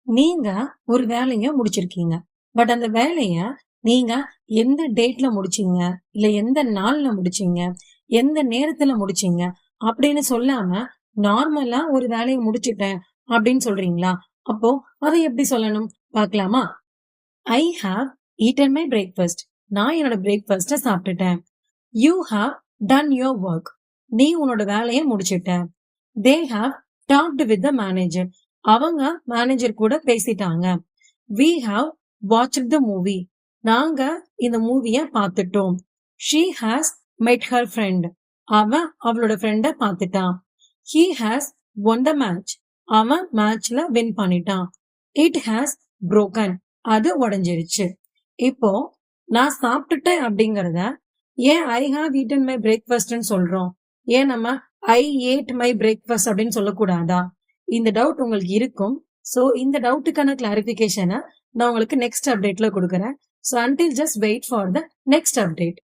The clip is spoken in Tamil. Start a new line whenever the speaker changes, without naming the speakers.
நீங்க ஒரு வேலைய முடிச்சிருக்கீங்க. பட் அந்த வேலைய நீங்க எந்த டேட்ல முடிச்சீங்க? இல்ல எந்த நாள்ல முடிச்சீங்க? எந்த நேரத்துல முடிச்சீங்க? அப்படின்னு சொல்லாம, நார்மலா ஒரு வேலைய முடிச்சுட்டேன் அப்படின்னு சொல்றீங்களா? அப்போ அத எப்படி சொல்லணும்? பார்க்கலாமா? I have eaten my breakfast. நான் என்னோட பிரேக்ஃபாஸ்ட்ட சாப்பிட்டுட்டேன். You have done your work. நீ உன்னோட வேலைய முடிச்சுட்ட. They have talked with the manager. அவங்க மேனேஜர் கூட பேசிட்டாங்க. We have watched the movie. நாங்க இந்த மூவிய பார்த்துட்டோம். She has met her friend. அவன் அவளோட ஃப்ரெண்ட பார்த்துட்டான். He has won the match. அவன் மேட்ச்ல வின் பண்ணிட்டான். It has broken. அது உடைஞ்சிருச்சு. இப்போ நான் சாப்பிட்டுட்டேன் அப்படிங்கறத ஏன் ஐ ஹாவ் ஈட்டன் மை பிரேக்ஃபாஸ்ட்னு சொல்றோம்? ஏன் நம்ம ஐ ஏட் மை பிரேக்ஃபாஸ்ட் அப்படின்னு சொல்லக்கூடாதா? இந்த டவுட் உங்களுக்கு இருக்கும். சோ இந்த டவுட்டுக்கான கிளாரிபிகேஷனை நான் உங்களுக்கு நெக்ஸ்ட் அப்டேட்ல கொடுக்குறேன். So until just wait for the next update.